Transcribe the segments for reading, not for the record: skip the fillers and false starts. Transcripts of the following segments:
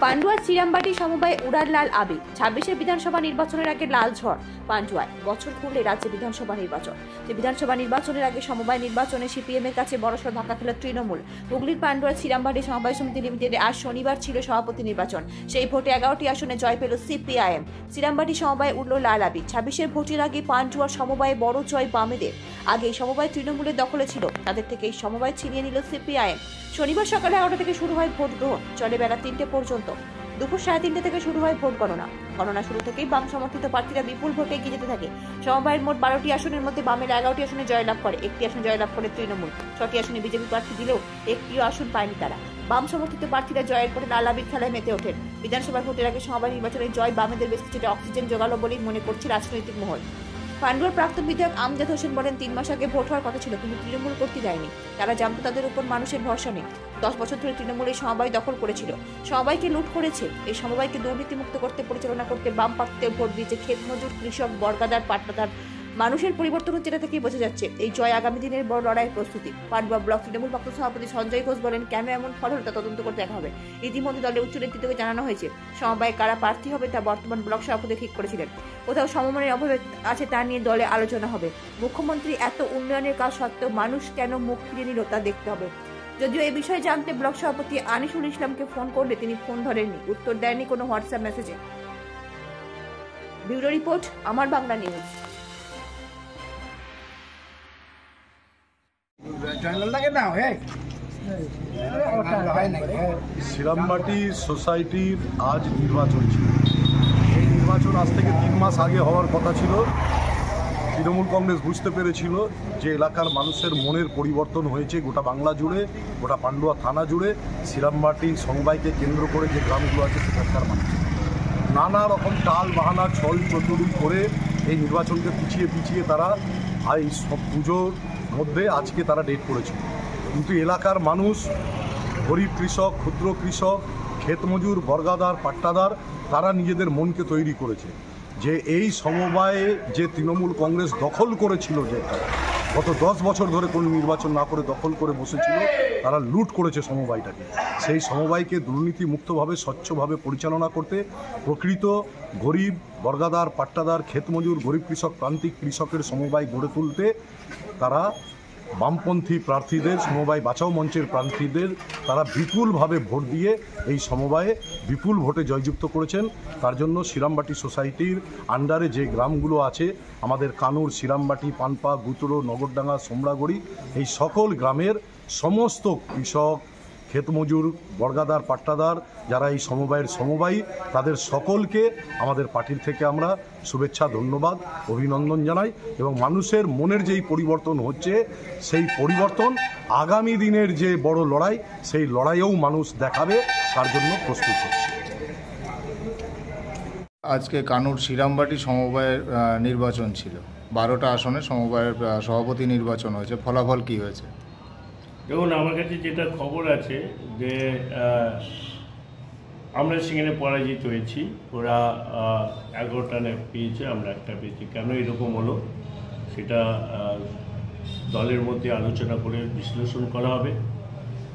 পান্ডুয়ার শ্রীরামবাটি সমবায় উড়ার লাল আবির। 26-এর বিধানসভা নির্বাচনের আগে লাল ঝড় পান্ডুয়ায়। বছর ঘুরলে রাজ্যে বিধানসভা নির্বাচন। যে বিধানসভা নির্বাচনের আগে সমবায় নির্বাচনে সিপিএম এর কাছে বড়সড় ধাক্কা খেল তৃণমূল। হুগলির পান্ডুয়ার শ্রীরামবাটি সমবায় সমিতি লিমিটেডে আজ শনিবার ছিল সভাপতি নির্বাচন। সেই ভোটে 11টি আসনে জয় পেল সিপিআইএম। শ্রীরামবাটি সমবায় উড়ল লাল আবির। 26-এর ভোটের আগে পান্ডুয়ার সমবায়ে বড় জয় বামেদের। আগে এই সমবায় তৃণমূলের দখলে ছিল, তাদের থেকে এই সমবায় ছিনিয়ে নিল সিপিআইএম। শনিবার সকাল 11টা থেকে শুরু হয় ভোট গ্রহণ, চলে বেলা 3টে পর্যন্ত। দুপুর 3:30 থেকে শুরু হয় ভোট গণনা শুরু থেকেই বাম সমর্থিত প্রার্থীরা বিপুল ভোটে এগিয়ে যেতে থাকে। সমবায়ের মোট 12টি আসনের মধ্যে বামের 11টি আসনে জয়লাভ করে, 1টি আসনে জয়লাভ করে তৃণমূল। 6টি আসনে বিজেপি প্রার্থী দিলেও একটিও আসন পায়নি তারা। বাম সমর্থিত প্রার্থীরা জয়ের পরে লাল আবির খেলায় মেতে ওঠেন। বিধানসভা ভোটের আগে সমবায় নির্বাচনে জয় বামেদের বেশ কিছুটা অক্সিজেন জোগালো বলেই মনে করছে রাজনৈতিক মহল। পান্ডুয়ার প্রাক্তন বিধায়ক আমজাদ হোসেন বলেন, 3 মাস আগে ভোট হওয়ার কথা ছিল, কিন্তু তৃণমূল করতে দেয়নি। তারা জানতো তাদের উপর মানুষের ভরসা নেই। 10 বছর ধরে তৃণমূল এই সমবায় দখল করেছিল, সমবায়কে লুট করেছে। এই সমবায়কে দুর্নীতিমুক্ত করতে, পরিচালনা করতে বাম প্রার্থীদের ভোট দিয়েছে ক্ষেত মজুর, কৃষক, বর্গাদার, পাট্টাদার। মানুষের পরিবর্তন হচ্ছে, এটা থেকেই বোঝা যাচ্ছে এই জয় আগামী দিনের বড় লড়াইয়ের প্রস্তুতি। পান্ডুয়া ব্লক তৃণমূল প্রাক্তন সভাপতি সঞ্জয় ঘোষ বলেন, কেন এমন ফল হলো তা তদন্ত করতে দেখা হবে। ইতিমধ্যে দলের উচ্চ নেতৃত্বকে জানানো হয়েছে। সমবায়ে কারা প্রার্থী হবে তা বর্তমান ব্লক সভাপতি ঠিক করেছিলেন। কোথাও সমন্বয়ের অভাবে আছে তা নিয়ে দলে আলোচনা হবে। মুখ্যমন্ত্রী এত উন্নয়নের কাজ সত্ত্বেও মানুষ কেন মুখ ফিরিয়ে নিল তা দেখতে হবে। যদিও এই বিষয়ে জানতে ব্লক সভাপতি আনিসুল ইসলামকে ফোন করলে তিনি ফোন ধরেননি, উত্তর দেননি কোনো হোয়াটসঅ্যাপ মেসেজে। ব্যুরো রিপোর্ট, আমার বাংলা নিউজ। শ্রীরামবাটি সোসাইটির আজ নির্বাচন ছিল। এই নির্বাচন আজ থেকে 3 মাস আগে হওয়ার কথা ছিল। তৃণমূল কংগ্রেস বুঝতে পেরেছিল যে এলাকার মানুষের মনের পরিবর্তন হয়েছে গোটা বাংলা জুড়ে, গোটা পান্ডুয়া থানা জুড়ে। শ্রীরামবাটি সমবায়কে কেন্দ্র করে যে গ্রামগুলো আছে সেখানকার মানুষ নানা রকম টাল বাহানা ছল চতুরি করে এই নির্বাচনকে পিছিয়ে তারা এই সব পুজোর মধ্যে আজকে তারা ডেট করেছিল। কিন্তু এলাকার মানুষ, গরিব কৃষক, ক্ষুদ্র কৃষক, ক্ষেত মজুর, বর্গাদার, পাট্টাদার, তারা নিজেদের মনকে তৈরি করেছে যে এই সমবায়ে যে তৃণমূল কংগ্রেস দখল করেছিল, যে গত 10 বছর ধরে কোনো নির্বাচন না করে দখল করে বসেছিল, তারা লুট করেছে সমবায়টাকে। সেই সমবায়কে দুর্নীতিমুক্তভাবে, স্বচ্ছভাবে পরিচালনা করতে, প্রকৃত গরিব, বর্গাদার, পাট্টাদার, ক্ষেতমজুর, গরিব কৃষক, প্রান্তিক কৃষকের সমবায় গড়ে তুলতে তারা বামপন্থী প্রার্থীদের, সমবায় বাঁচাও মঞ্চের প্রার্থীদের তারা বিপুলভাবে ভোট দিয়ে এই সমবায়ে বিপুল ভোটে জয়যুক্ত করেছেন। তার জন্য শ্রীরামবাটি সোসাইটির আন্ডারে যে গ্রামগুলো আছে, আমাদের কানুর, শ্রীরামবাটি, পানপা, গুতুরো, নগরডাঙ্গা, সোমরাগড়ি, এই সকল গ্রামের সমস্ত কৃষক, ক্ষেতমজুর, বর্গাদার, পাট্টাদার, যারা এই সমবায়ের সমবায়ী, তাদের সকলকে আমাদের পার্টির থেকে আমরা শুভেচ্ছা, ধন্যবাদ, অভিনন্দন জানাই। এবং মানুষের মনের যেই পরিবর্তন হচ্ছে, সেই পরিবর্তন আগামী দিনের যে বড় লড়াই, সেই লড়াইয়েও মানুষ দেখাবে, তার জন্য প্রস্তুত হচ্ছে। আজকে কানুর শ্রীরামবাটি সমবায়ের নির্বাচন ছিল। 12টা আসনে সমবায়ের সভাপতি নির্বাচন হয়েছে। ফলাফল কি হয়েছে? দেখুন, আমার কাছে যেটা খবর আছে যে আমরা সেখানে পরাজিত হয়েছি। ওরা 11টা পেয়েছে, আমরা একটা পেয়েছি। কেন এরকম হলো সেটা দলের মধ্যে আলোচনা করে বিশ্লেষণ করা হবে।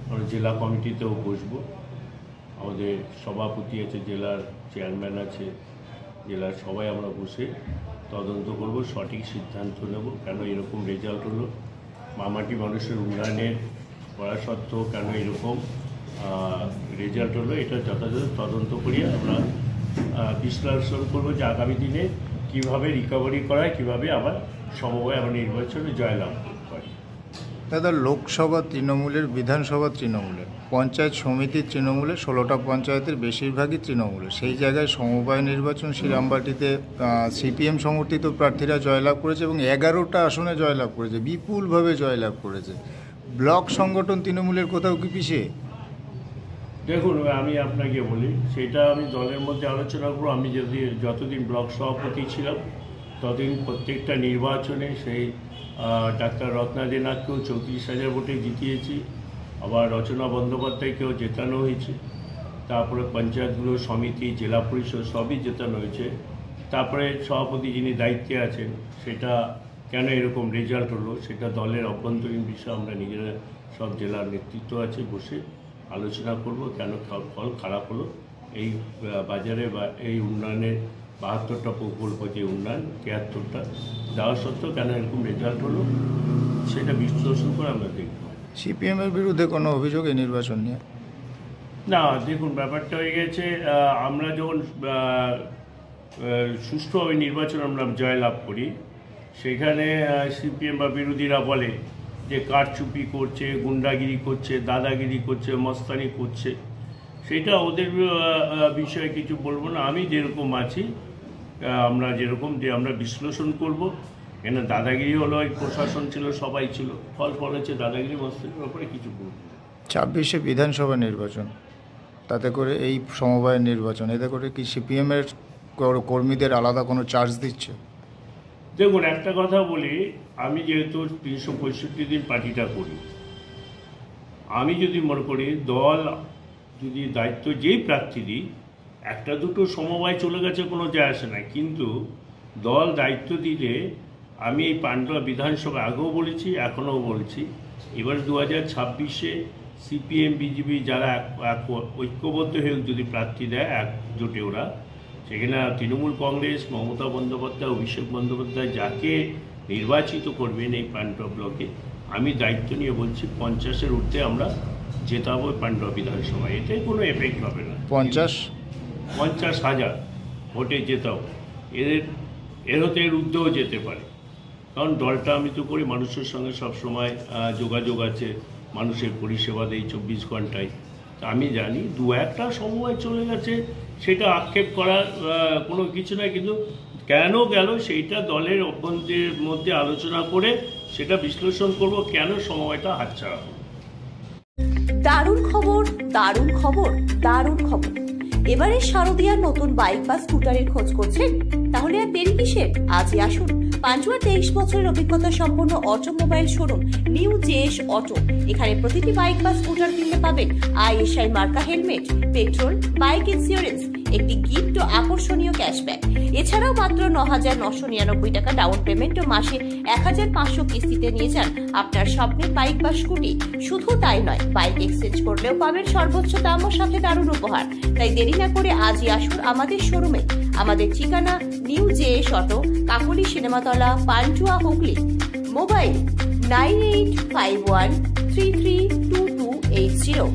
আমরা জেলা কমিটিতেও বসবো। আমাদের সভাপতি আছে, জেলার চেয়ারম্যান আছে, জেলার সবাই আমরা বসে তদন্ত করব, সঠিক সিদ্ধান্ত নেব কেন এরকম রেজাল্ট হলো। মামাটি মানুষের উন্নয়নের করা সত্ত্বেও কেন এরকম রেজাল্ট হলো, এটা যথাযথ তদন্ত করিয়ে আমরা বিশ্লেষণ করবো যে আগামী দিনে কীভাবে রিকভারি করায়, কীভাবে আবার সমবায় আবার নির্বাচনে জয়লাভ করে। দাদা, লোকসভা তৃণমূলের, বিধানসভা তৃণমূলের, পঞ্চায়েত সমিতির তৃণমূলের, 16টা পঞ্চায়েতের বেশিরভাগই তৃণমূলের। সেই জায়গায় সমবায় নির্বাচন শ্রীরামবাটিতে সিপিএম সমর্থিত প্রার্থীরা জয়লাভ করেছে এবং 11টা আসনে জয়লাভ করেছে, বিপুলভাবে জয়লাভ করেছে। ব্লক সংগঠন তৃণমূলের কোথাও কি পিছিয়ে? দেখুন, আমি আপনাকে বলি, সেটা আমি দলের মধ্যে আলোচনা করব। আমি যতদিন ব্লক সভাপতি ছিলাম ততদিন প্রত্যেকটা নির্বাচনে সেই ডাক্তার রত্না দেনাথকেও 34,000 ভোটে জিতিয়েছি, আবার রচনা বন্দ্যোপাধ্যায়কেও জেতানো হয়েছে। তারপরে পঞ্চায়েতগুলো, সমিতি, জেলা পরিষদ সবই জেতানো হয়েছে। তারপরে সভাপতি যিনি দায়িত্বে আছেন, সেটা কেন এরকম রেজাল্ট হলো সেটা দলের অভ্যন্তরীণ বিষয় আমরা নিজেরা, সব জেলার নেতৃত্ব আছে, বসে আলোচনা করব কেন ফল খারাপ হলো এই বাজারে বা এই উন্নয়নের 72টা প্রকল্প যে উন্নয়ন 73টা দেওয়া সত্ত্বেও কেন এরকম রেজাল্ট হলো সেটা বিশ্লেষণ করে আমরা দেখব। সিপিএমের বিরুদ্ধে কোনো অভিযোগ এই নির্বাচন নিয়ে? না, দেখুন ব্যাপারটা হয়ে গেছে, আমরা যখন সুষ্ঠুভাবে নির্বাচন আমরা জয়লাভ করি সেখানে সিপিএম বা বিরোধীরা বলে যে কারচুপি করছে, গুন্ডাগিরি করছে, দাদাগিরি করছে, মস্তানি করছে। সেটা ওদের বিষয়ে কিছু বলবো না। আমি যেরকম আছি, আমরা যেরকম যে আমরা বিশ্লেষণ করব, কেন দাদাগিরি হলো, ওই প্রশাসন ছিল, সবাই ছিল, ফল হচ্ছে দাদাগিরি মস্তানির ব্যাপারে কিছু বলবো। 26শে বিধানসভা নির্বাচন, তাতে করে এই সমবায় নির্বাচন, এতে করে কি সিপিএমের কর্মীদের আলাদা কোনো চার্জ দিচ্ছে? দেখুন, একটা কথা বলি, আমি যেহেতু 365 দিন পার্টিটা করি, আমি যদি মনে করি দল যদি দায়িত্ব যেই প্রার্থী দিই, একটা দুটো সমবায় চলে গেছে কোনো যায় আসে না, কিন্তু দল দায়িত্ব দিলে আমি এই পান্ডুয়া বিধানসভা আগেও বলেছি, এখনও বলছি, এবার 2026-এ সিপিএম বিজেপি যারা ঐক্যবদ্ধ হয়ে যদি প্রার্থী দেয় একজোটে, ওরা সেখানে তৃণমূল কংগ্রেস, মমতা বন্দ্যোপাধ্যায়, অভিষেক বন্দ্যোপাধ্যায় যাকে নির্বাচিত করবেন এই পান্ডুয়া ব্লকে, আমি দায়িত্ব নিয়ে বলছি 50-এর ঊর্ধ্বে আমরা জেতাবো পান্ডুয়া বিধানসভা। এটাই কোনো এফেক্ট হবে না। 50,000 ভোটে জেতাও, এর হতে এর ঊর্ধ্বেও যেতে পারে, কারণ দলটা আমি তো করি মানুষের সঙ্গে সবসময় যোগাযোগ আছে, মানুষের পরিষেবা দেয় 24 ঘন্টায়। আমি জানি 2-1টা সময় চলে গেছে, সেটা আক্ষেপ করার কোনো কিছু নয়, কিন্তু কেন গেল সেইটা দলের অভ্যন্তরের মধ্যে আলোচনা করে সেটা বিশ্লেষণ করব কেন সময়টা হাতছাড়া হলো। দারুণ খবর, দারুণ খবর, দারুণ খবর। এবারে শারদিয়ার নতুন বাইক বা স্কুটারের খোঁজ করছেন? তাহলে আর দেরি কিসের? আজই আসুন পান্ডুয়া 23 বছরের অভিজ্ঞতা সম্পন্ন automobile showroom new JS auto. এখানে প্রতিটি বাইক বা স্কুটার কিনতে পাবেন ISI মার্কা হেলমেট, পেট্রোল, বাইক ইন্স্যুরেন্স, একটি গিফট ও আকর্ষণীয় ক্যাশব্যাক। এছাড়াও মাত্র 9,999 টাকা ডাউন পেমেন্ট ও মাসে 1,500 কিস্তিতে নিয়ে যান আপনার স্বপ্নের বাইক বা স্কুটি। শুধু তাই নয়, বাইক এক্সচেঞ্জ করলেও পাবেন সর্বোচ্চ দাম ও সাথে দারুণ উপহার। তাই দেরি না করে আজই আসুন আমাদের শোরুমে। আমাদের ঠিকানা নিউ জেএস অটো, কাকলি সিনেমাতলা, পান্ডুয়া, হুগলি। মোবাইল 9851332280।